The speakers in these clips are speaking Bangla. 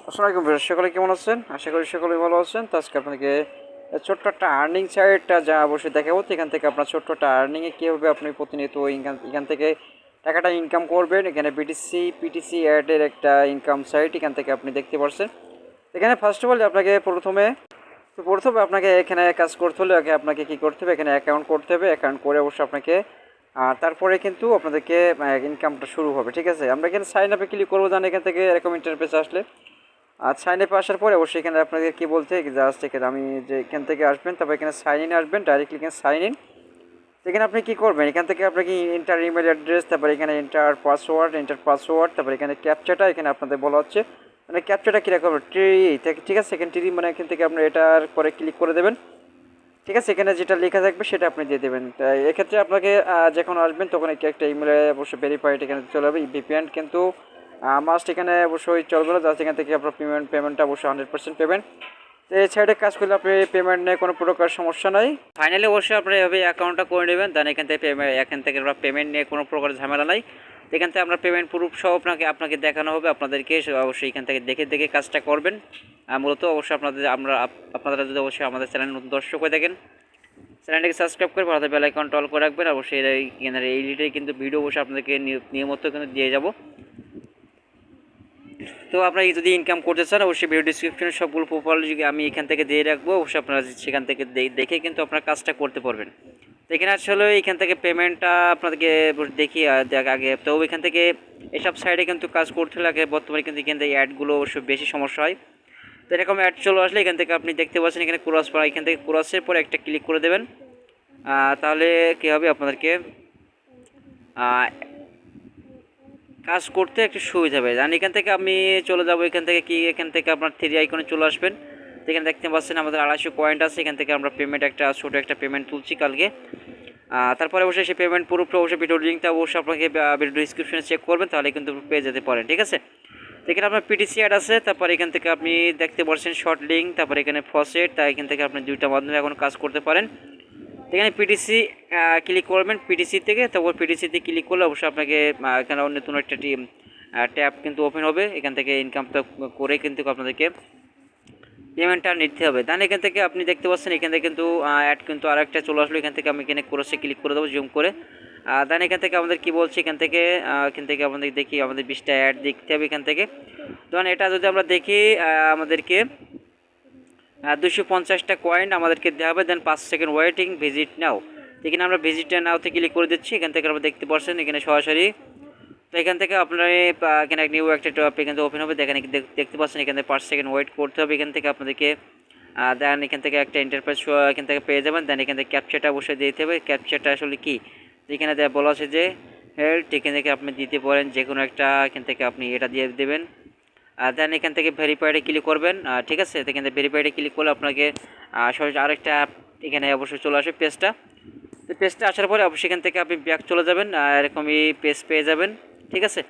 আসসালামু আলাইকুম ভিউয়ার্স, সকলে কেমন আছেন? আশা করি সকলেই ভালো আছেন। তো আজকে আপনাকে ছোট্ট একটা আর্নিং সাইটটা যা অবশ্যই দেখাবো। তো এখান থেকে আপনার ছোট্ট একটা আর্নিংয়ে কীভাবে আপনি প্রতিনিয়ত এখান থেকে টাকাটা ইনকাম করবেন। এখানে বিটিসি পিটিসি অ্যাডের একটা ইনকাম সাইট এখান থেকে আপনি দেখতে পাচ্ছেন। এখানে ফার্স্ট অফ অল আপনাকে প্রথমে আপনাকে এখানে কাজ করতে হলে আগে আপনাকে কী করতে হবে, এখানে অ্যাকাউন্ট করতে হবে। অ্যাকাউন্ট করে অবশ্যই আপনাকে তারপরে কিন্তু আপনাদেরকে ইনকামটা শুরু হবে। ঠিক আছে, আমরা এখানে সাইন আপে ক্লিক করবো। জানি এখান থেকে এরকম ইন্টারফেস আসলে আর সাইন আপে আসার পরে অবশ্যই এখানে আপনাদের কী বলতে জাস্ট এখানে আমি যে এখান থেকে আসবেন, তারপর এখানে সাইন ইন আসবেন, ডাইরেক্টলি এখানে সাইন ইন। এখানে আপনি কী করবেন, এখান থেকে আপনাকে এন্টার ইমেল অ্যাড্রেস, তারপরে এখানে এন্টার পাসওয়ার্ড, তারপরে এখানে ক্যাপচাটা এখানে আপনাদের বলা হচ্ছে। মানে ক্যাপচাটা কীরকম ট্রি, ঠিক আছে, সেখানে ট্রি মানে এখান থেকে আপনি এটার পরে ক্লিক করে দেবেন। ঠিক আছে, এখানে যেটা লেখা থাকবে সেটা আপনি দিয়ে দেবেন। তাই এক্ষেত্রে আপনাকে যখন আসবেন তখন একটা ইমেলে অবশ্যই ভেরিফাইড এখানে চলে যাবে। ভিপিএন কিন্তু মাস্ট এখানে অবশ্যই চলবে না, জাস্ট এখান থেকে আপনার পেমেন্টটা অবশ্যই 100% পেমেন্ট। তো এই সাইডে কাজ করলে আপনি পেমেন্ট নিয়ে কোনো প্রকার সমস্যা নাই। ফাইনালি অবশ্যই আপনি এভাবে অ্যাকাউন্টটা করে নেবেন, দেন এখান থেকে আমরা পেমেন্ট নিয়ে কোনো প্রকার ঝামেলা নাই। এখান থেকে আমরা পেমেন্ট প্রুফ সহ আপনাকে দেখানো হবে। আপনাদেরকে অবশ্যই এখান থেকে দেখে দেখে কাজটা করবেন। মূলত অবশ্যই আপনারা যদি অবশ্যই আমাদের চ্যানেল নতুন দর্শক হয়ে থাকেন, চ্যানেলটিকে সাবস্ক্রাইব করে পাশে বেল আইকনটা অল করে রাখবেন। অবশ্যই এই রিলেটেড কিন্তু ভিডিও অবশ্যই আপনাদেরকে নিয়মিত কিন্তু দিয়ে যাব। তো আপনারা যদি ইনকাম করতে চান অবশ্যই ভিডিও ডিসক্রিপশনে সবগুলো প্রোফাইল আমি এখান থেকে দিয়ে রাখবো। অবশ্যই আপনারা সেখান থেকে দেখে কিন্তু আপনারা কাজটা করতে পারবেন। তো এখানে আসলে এখান থেকে পেমেন্টটা আপনাদেরকে দেখি আগে। তো এখান থেকে এসব সাইডে কিন্তু কাজ করতে লাগে বর্তমানে কিন্তু এখান থেকে অ্যাডগুলো অবশ্যই বেশি সমস্যা হয়। তো এরকম অ্যাড চলে আসলে এখান থেকে আপনি দেখতে পাচ্ছেন এখানে ক্রস পড়া, এখান থেকে ক্রসের পরে একটা ক্লিক করে দেবেন। তাহলে কী হবে, আপনাদেরকে কাজ করতে একটু সুবিধা হবে। আর এখান থেকে আমি চলে যাব, এখান থেকে আপনার 3 আইকনে চলে আসবেন। তো এখানে দেখতে পাচ্ছেন আমাদের 250 পয়েন্ট আছে। এখান থেকে আমরা ছোটো একটা পেমেন্ট তুলছি কালকে। তারপরে অবশ্যই সেই পেমেন্ট প্রুফটা অবশ্যই ভিডিও লিঙ্কটা অবশ্যই আপনাকে ভিডিও ডিসক্রিপশনে চেক করবেন, তাহলে কিন্তু পেয়ে যেতে পারেন। ঠিক আছে, এখানে আপনার পিটিসি অ্যাড আছে। তারপর এখান থেকে আপনি দেখতে পাচ্ছেন শর্ট লিঙ্ক, তারপর এখানে ফসেট। তাই এখান থেকে আপনি দুইটা মাধ্যমে এখন কাজ করতে পারেন। এখানে পিটিসি ক্লিক করবেন, পিটিসি থেকে। তারপর পিটিসিতে ক্লিক করলে অবশ্যই আপনাকে এখানে নতুন একটা ট্যাব কিন্তু ওপেন হবে। এখান থেকে ইনকামটা করে কিন্তু আপনাদেরকে পেমেন্টটা নিতে হবে। দেন এখান থেকে আপনি দেখতে পাচ্ছেন এখান থেকে কিন্তু অ্যাড কিন্তু আরেকটা চলে আসলো। এখান থেকে আমি এখানে ক্রসে ক্লিক করে দেবো জুম করে। দেন এখান থেকে আমাদের কি বলছে, এখান থেকে আমাদের দেখি আমাদের 20টা অ্যাড দেখতে হবে এখান থেকে। ধরুন এটা যদি আমরা দেখি আমাদেরকে 250টা কয়েন আমাদেরকে দেওয়া হবে। দেন 5 সেকেন্ড ওয়েটিং, ভিজিট নাও। এখানে আমরা ভিজিট নাওতে ক্লিক করে দিচ্ছি। এখান থেকে আমরা দেখতে পাচ্ছেন এখানে সরাসরি। তো এখান থেকে আপনার এখানে নিউ একটা টপ এখান থেকে ওপেন হবে। দেখতে পাচ্ছেন এখান থেকে 5 সেকেন্ড ওয়েট করতে হবে। এখান থেকে আপনাদেরকে দেন এখান থেকে একটা ইন্টারফেস এখান থেকে পেয়ে যাবেন। দেন এখান থেকে ক্যাপচারটা অবশ্যই দিতে হবে। ক্যাপচারটা আসলে কি, এখানে বলা আছে যে হেল্প, এখান থেকে আপনি দিতে পারেন যে কোনো একটা। এখান থেকে আপনি এটা দিয়ে দেবেন। দেন এখান থেকে ভেরিফাইডে ক্লিক করবেন। ঠিক আছে, এখান থেকে ভেরিফাইডে ক্লিক করলে আপনাকে সরাসরি আরেকটা এখানে অবশ্যই চলে আসবে পেজটা। তো পেজটা আসার পরে অবশ্যই এখান থেকে আপনি ব্যাক চলে যাবেন, এরকমই পেজ পেয়ে যাবেন। ঠিক আছে,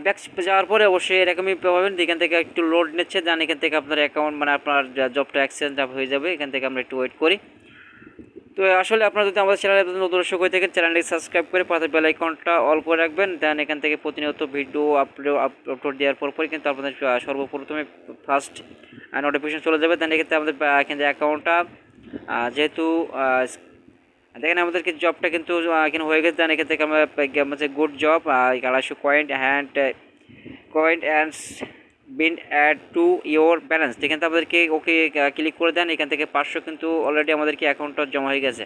ব্যাক যাওয়ার পরে অবশ্যই এরকমই পাবেন। এখান থেকে একটু লোড নিচ্ছে। দেন এখান থেকে আপনার অ্যাকাউন্ট মানে আপনার জবটা এক্সচেঞ্জ হয়ে যাবে। এখান থেকে আমরা একটু ওয়েট করি। তো আসলে আপনারা যদি আমাদের চ্যানেলে নতুন দর্শক হয়ে থাকেন, চ্যানেলটি সাবস্ক্রাইব করে পাশে বেল আইকনটা অল করে রাখবেন। দেন এখান থেকে প্রতিনিয়ত ভিডিও আপলোড দেওয়ার পরই কিন্তু আপনাদের সর্বপ্রথমে ফার্স্ট নোটিফিকেশন চলে যাবে। দেন এক্ষেত্রে আমাদের এখান থেকে অ্যাকাউন্টটা যেহেতু দেখেন আমাদেরকে জবটা কিন্তু এখানে হয়ে গেছে। দেন এখান থেকে আমরা good job 250 coin and been add to your balance. এখান থেকে আমাদেরকে ওকে ক্লিক করে দেন। এখান থেকে 500 কিন্তু অলরেডি আমাদেরকে অ্যাকাউন্টটা জমা হয়ে গেছে।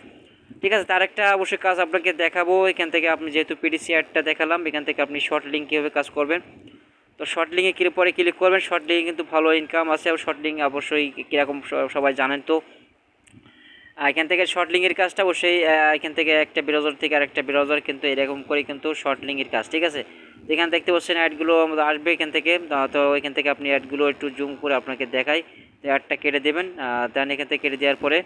ঠিক আছে, তার একটা অবশ্যই কাজ আপনাকে দেখাবো। এখান থেকে আপনি যেহেতু পিডিসি অ্যাডটা দেখালাম, এখান থেকে আপনি শর্ট লিঙ্ক কীভাবে কাজ করবেন। তো শর্ট লিঙ্কে পরে ক্লিক করবেন। শর্ট লিঙ্কে কিন্তু ভালো ইনকাম আছে। শর্ট লিঙ্ক অবশ্যই কীরকম সবাই জানেন। তো এখান থেকে শর্ট লিঙ্কের কাজটা অবশ্যই এখান থেকে একটা ব্রাউজার থেকে আরেকটা ব্রাউজার কিন্তু এরকম করে কিন্তু শর্ট লিঙ্কের কাজ। ঠিক আছে, এখানে দেখতে পাচ্ছেন অ্যাডগুলো আমাদের আসবে এখান থেকে। তো এখান থেকে আপনি অ্যাডগুলো একটু জুম করে আপনাকে দেখাই। অ্যাডটা কেটে দেবেন। দেন এখান থেকে কেটে দেওয়ার পরে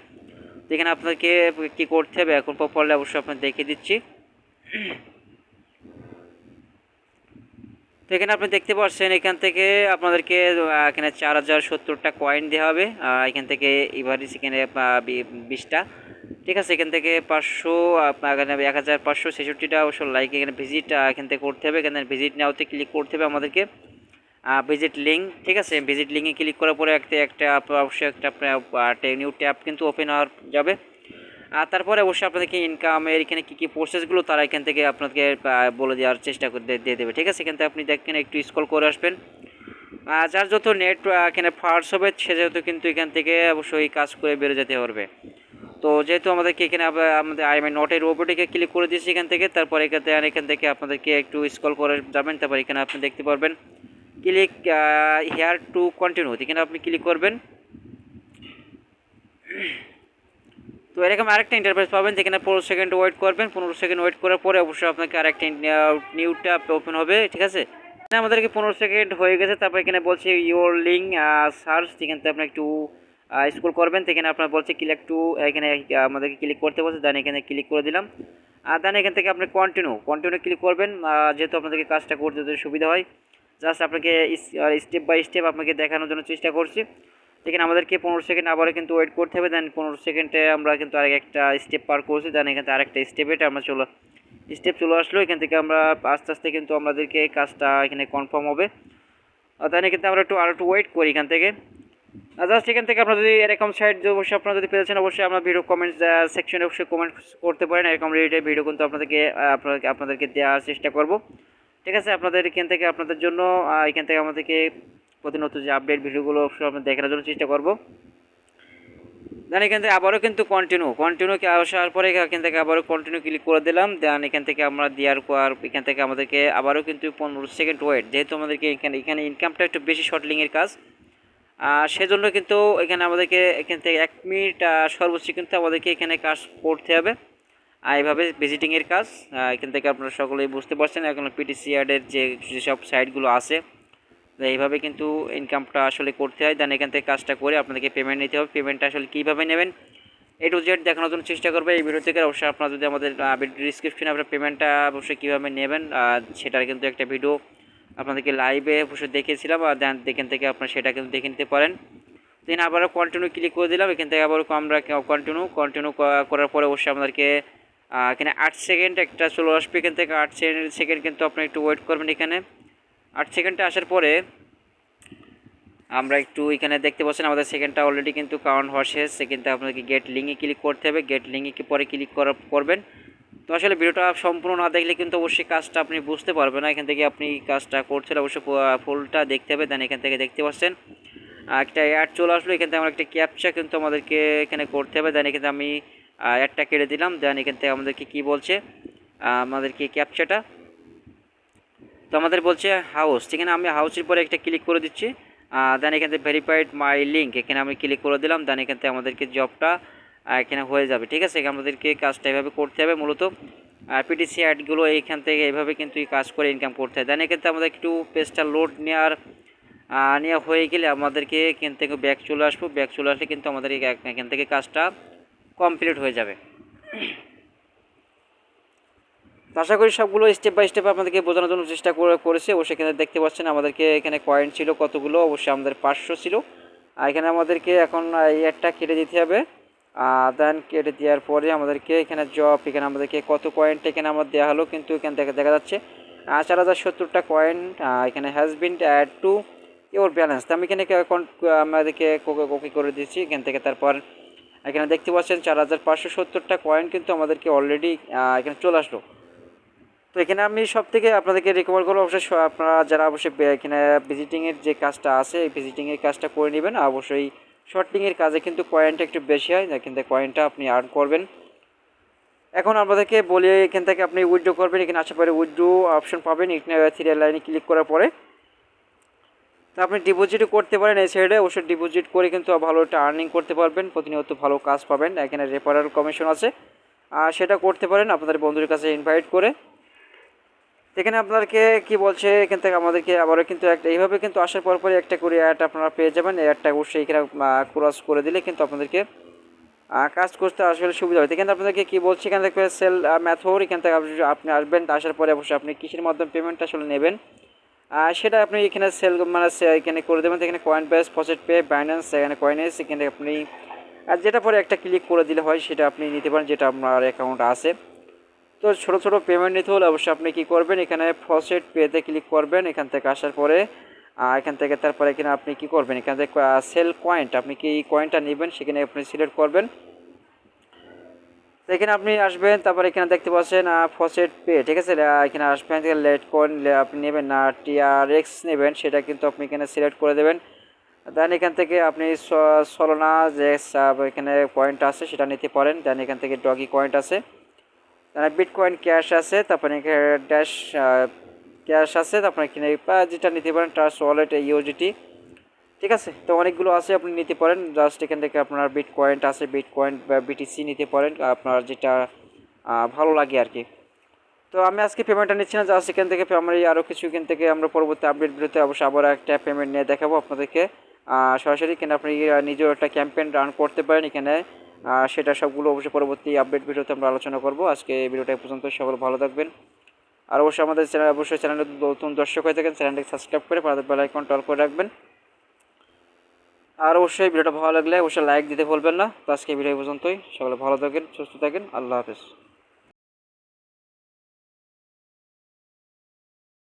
এখানে আপনাকে কী করতে হবে এখন প্রপারলি অবশ্যই আপনাকে দেখিয়ে দিচ্ছি। তো এখানে আপনি দেখতে পাচ্ছেন এখান থেকে আপনাদেরকে এখানে 4070টা কয়েন দেওয়া হবে। এখান থেকে এভারেজ এখানে 20টা। ঠিক আছে, এখান থেকে 500 এখানে 1566টা অবশ্য লাইক এখানে ভিজিট এখান থেকে করতে হবে। এখানে ভিজিট নাওতে ক্লিক করতে হবে আমাদেরকে। ভিজিট লিঙ্ক, ঠিক আছে। ভিজিট লিঙ্কে ক্লিক করার পরে একটা অবশ্যই একটা আপনার নিউ ট্যাব কিন্তু ওপেন হওয়ার যাবে। আর তারপরে অবশ্যই আপনাদেরকে ইনকামের এখানে কী কী প্রসেসগুলো তারা এখান থেকে আপনাকে বলে দেওয়ার চেষ্টা করে দিয়ে দেবে, ঠিক আছে। এখান থেকে আপনি দেখেন একটু স্ক্রল করে আসবেন। যার যত নেট এখানে ফার্স্ট হবে সে যেহেতু কিন্তু এখান থেকে অবশ্যই কাজ করে বেরো যেতে পারবে। তো যেহেতু আমাদেরকে এখানে আমাদের নটের রোবটিকে ক্লিক করে দিয়েছি এখান থেকে, তারপর এখান থেকে আপনাদেরকে একটু স্ক্রল করে যাবেন। তারপর এখানে আপনি দেখতে পারবেন ক্লিক হেয়ার টু কন্টিনিউ, এখানে আপনি ক্লিক করবেন। তো এরকম আরেকটা ইন্টারফেস পাবেন, যেখানে 15 সেকেন্ড ওয়েট করবেন। 15 সেকেন্ড ওয়েট করার পরে অবশ্যই আপনাকে আরেকটা নিউ ট্যাব ওপেন হবে, ঠিক আছে। আমাদেরকে 15 সেকেন্ড হয়ে গেছে। তারপর এখানে বলছে ইওর লিঙ্ক সার্চ, এখান থেকে আপনি একটু স্ক্রল করবেন। এখানে আপনার বলছে ক্লিক টু, এখানে আমাদেরকে ক্লিক করতে বলছে, দেন এখানে ক্লিক করে দিলাম। আর দেন এখান থেকে আপনি কন্টিনিউ ক্লিক করবেন, যেহেতু আপনাদেরকে কাজটা করতে যদি সুবিধা হয়। জাস্ট আপনাকে স্টেপ বাই স্টেপ আপনাকে দেখানোর জন্য চেষ্টা করছি। এখানে আমাদেরকে 15 সেকেন্ড আবারও কিন্তু ওয়েট করতে হবে। দেন 15 সেকেন্ডে আমরা কিন্তু আরেকটা স্টেপ পার করছি। দেন এখান থেকে আরেকটা স্টেপে আমরা স্টেপ চলে আসলো। এখান থেকে আমরা আস্তে আস্তে কিন্তু আমাদেরকে কাজটা এখানে কনফার্ম হবে। দেন এখান থেকে আমরা একটু ওয়েট করি এখান থেকে। জাস্ট এখান থেকে আপনারা যদি এরকম সাইট অবশ্যই আপনারা যদি পেয়েছেন, অবশ্যই আমরা ভিডিও কমেন্টস সেকশনে অবশ্যই কমেন্ট করতে পারেন। এরকম রিলেটেড ভিডিও কিন্তু আপনাদেরকে দেওয়ার চেষ্টা করব, ঠিক আছে। আপনাদের এখান থেকে আপনাদের জন্য এখান থেকে আমাদেরকে প্রতিনিয়ত যে আপডেট ভিডিওগুলো অবশ্যই আপনাদের দেখানোর জন্য চেষ্টা করব। দেন এখান থেকে আবারও কিন্তু কন্টিনিউ আসার পরে এখান থেকে আবারও কন্টিনিউ ক্লিক করে দিলাম। দেন এখান থেকে আমরা দেওয়ার পর এখান থেকে আমাদেরকে আবারও কিন্তু 15 সেকেন্ড ওয়েট, যেহেতু আমাদেরকে এখানে ইনকামটা একটু বেশি শর্টলিংয়ের কাজ, সেজন্য কিন্তু এখানে আমাদেরকে এখান থেকে 1 মিনিট সর্বোচ্চ কিন্তু আমাদেরকে এখানে কাজ করতে হবে। এইভাবে ভিজিটিংয়ের কাজ এখান থেকে আপনারা সকলেই বুঝতে পারছেন। এখন পিটিসি অ্যাডের যেসব সাইটগুলো আছে, এইভাবে কিন্তু ইনকামটা আসলে করতে হয়। দেন এখান থেকে কাজটা করে আপনাদেরকে পেমেন্ট নিতে হবে। পেমেন্টটা আসলে কীভাবে নেবেন A to Z দেখানোর জন্য চেষ্টা করবে এই ভিডিও থেকে। অবশ্যই আপনারা যদি আমাদের ডিসক্রিপশনে আপনার পেমেন্টটা অবশ্যই কীভাবে নেবেন সেটার কিন্তু একটা ভিডিও আপনাদেরকে লাইভে অবশ্যই দেখিয়েছিলাম। আর দেন এখান থেকে আপনারা সেটা কিন্তু দেখে নিতে পারেন। দেন আবারও কন্টিনিউ ক্লিক করে দিলাম। এখান থেকে আবারও আমরা কন্টিনিউ করার পরে অবশ্যই আমাদেরকে এখানে 8 সেকেন্ড একটা চলে আসবে। এখান থেকে 8 সেকেন্ড কিন্তু আপনি একটু ওয়েট করবেন। এখানে 8 সেকেন্ডে আসার পরে আমরা একটু এখানে দেখতে পাচ্ছেন আমাদের সেকেন্ডটা অলরেডি কিন্তু কাউন্ট হওয়া শেষ। সেকেন্ডটা আপনাকে গেট লিঙ্কে ক্লিক করতে হবে। গেট লিঙ্কে পরে ক্লিক করবেন। তো আসলে ভিডিওটা সম্পূর্ণ না দেখলে কিন্তু অবশ্যই কাজটা আপনি বুঝতে পারবেন না। এখান থেকে আপনি কাজটা করছেন অবশ্যই ফুলটা দেখতে হবে। দেন এখান থেকে দেখতে পাচ্ছেন একটা অ্যাড চলে আসলো। এখান থেকে আমরা একটা ক্যাপচা কিন্তু আমাদেরকে এখানে করতে হবে। দেন এখানে আমি অ্যাডটা কেটে দিলাম। দেন এখান থেকে আমাদেরকে কী বলছে, আমাদেরকে ক্যাপচাটা তো আমাদের বলছে হাউস, এখানে আমি হাউসের পরে একটা ক্লিক করে দিচ্ছি। দেন এখান থেকে ভেরিফাইড মাই লিঙ্ক, এখানে আমি ক্লিক করে দিলাম। দেন এখান থেকে আমাদেরকে জবটা এখানে হয়ে যাবে, ঠিক আছে। আমাদেরকে কাজটা এভাবে করতে হবে। মূলত পিটিসি অ্যাডগুলো এইখান থেকে এভাবে কিন্তু কাজ করে ইনকাম করতে হয়। দেন এখান থেকে আমাদের একটু পেজটা লোড নেওয়া হয়ে গেলে আমাদেরকে এখান থেকে ব্যাক চলে আসবো। ব্যাক চলে আসলে কিন্তু আমাদের এখান থেকে কাজটা কমপ্লিট হয়ে যাবে। আশা করি সবগুলো স্টেপ বাই স্টেপ আপনাদেরকে বোঝানোর জন্য চেষ্টা করেছে। ও সেখানে দেখতে পাচ্ছেন আমাদেরকে এখানে কয়েন ছিল কতগুলো, অবশ্যই আমাদের 500 ছিল। আর এখানে আমাদেরকে এখন এই একটা কেটে দিতে হবে। দেন কেটে দেওয়ার পরে আমাদেরকে এখানে জব, এখানে আমাদেরকে কত কয়েনটা এখানে আমার দেওয়া হলো কিন্তু এখান থেকে দেখা যাচ্ছে 4070টা কয়েন এখানে has been add to your balance. তো আমি এখানে আমাদেরকে কোকে করে দিচ্ছি এখান থেকে। তারপর এখানে দেখতে পাচ্ছেন 4570টা কয়েন কিন্তু আমাদেরকে অলরেডি এখানে চলে আসলো। তো এখানে আমি সব থেকে আপনাদেরকে রিকমেন্ড করবো অবশ্যই আপনারা যারা অবশ্যই এখানে ভিজিটিংয়ের যে কাজটা আছে এই ভিজিটিংয়ের কাজটা করে নেবেন। অবশ্যই শর্টিংয়ের কাজে কিন্তু কয়েনটা একটু বেশি হয়, কিন্তু কয়েনটা আপনি আর্ন করবেন। এখন আপনাদেরকে বলি এখান থেকে আপনি উইথড্র করবেন। এখানে আসার পরে উইথড্র অপশন পাবেন। এখানে 3 লাইনে ক্লিক করার পরে তো আপনি ডিপোজিটও করতে পারেন। এই সাইডে অবশ্যই ডিপোজিট করে কিন্তু ভালো একটা আর্নিং করতে পারবেন, প্রতিনিয়ত ভালো কাজ পাবেন। এখানে রেফারেল কমিশন আছে, সেটা করতে পারেন আপনাদের বন্ধুদের কাছে ইনভাইট করে। এখানে আপনাদেরকে কি বলছে এখান থেকে আমাদেরকে আবারও কিন্তু একটা এইভাবে কিন্তু আসার পরে একটা করে অ্যাড আপনারা পেয়ে যাবেন। এই অ্যাডটা অবশ্যই এখানে ক্রস করে দিলে কিন্তু আপনাদেরকে কাজ করতে আসলে সুবিধা হবে। এখানে আপনাদেরকে কী বলছে এখান থেকে সেল ম্যাথড, এখান থেকে আপনি আসবেন। আসার পরে অবশ্যই আপনি কিসের মাধ্যমে পেমেন্টটা আসলে নেবেন সেটা আপনি এখানে সেল এখানে করে দেবেন। এখানে coin base, faucet pay, Binance, এখানে কয়েনেস, এখানে আপনি যেটা পরে একটা ক্লিক করে দিলে হয় সেটা আপনি নিতে পারেন যেটা আপনার অ্যাকাউন্ট আছে। তো ছোটো পেমেন্ট নিতে হলে অবশ্যই আপনি কী করবেন, এখানে ফসেট পেতে ক্লিক করবেন। এখান থেকে আসার পরে এখান থেকে তারপরে এখানে আপনি কি করবেন, এখান থেকে সেল কয়েন্ট, আপনি কি কয়েনটা নেবেন সেখানে আপনি সিলেক্ট করবেন। তো এখানে আপনি আসবেন, তারপর এখানে দেখতে পাচ্ছেন ফসেট পে, ঠিক আছে। এখানে আসবেন, লেট কয়েন আপনি নেবেন না টিআরএক্স নেবেন সেটা কিন্তু আপনি এখানে সিলেক্ট করে দেবেন। দেন এখান থেকে আপনি সলোনা যে এখানে পয়েন্ট আছে সেটা নিতে পারেন। দেন এখান থেকে ডগি পয়েন্ট আছে, দেন বিটকয়েন ক্যাশ আছে, তারপরে এখানে ড্যাশ ক্যাশ আছে, তারপরে এখানে যেটা নিতে পারেন ট্রাস্ট ওয়ালেট ইউজিটি, ঠিক আছে। তো অনেকগুলো আছে আপনি নিতে পারেন। জাস্ট এখান থেকে আপনার বিটকয়েন আছে, বিটকয়েন বা বিটিসি নিতে পারেন, আপনার যেটা ভালো লাগে আর কি। তো আমি আজকে পেমেন্টটা নিচ্ছি না, জাস্ট এখান থেকে আমরা আরও কিছু এখান থেকে আমরা পরবর্তী আপডেট ভিডিওতে অবশ্যই আবার একটা পেমেন্ট নিয়ে দেখাবো আপনাদেরকে সরাসরি। এখানে আপনি নিজেও একটা ক্যাম্পেইন রান করতে পারেন এখানে, সেটা সবগুলো অবশ্যই পরবর্তী আপডেট ভিডিওতে আমরা আলোচনা করব। আজকে এই ভিডিওটা এই পর্যন্ত, সকল ভালো থাকবেন। আর অবশ্যই আমাদের চ্যানেল, অবশ্যই চ্যানেলে নতুন দর্শক হয়ে থাকেন চ্যানেলটাকে সাবস্ক্রাইব করে পাশে বেল আইকনটা অল করে রাখবেন। আর অবশ্যই ভিডিওটা ভালো লাগলে অবশ্যই লাইক দিতে ভুলবেন না। তো আজকে ভিডিও এই পর্যন্তই, সকলে ভালো থাকেন, সুস্থ থাকেন, আল্লাহ হাফেজ।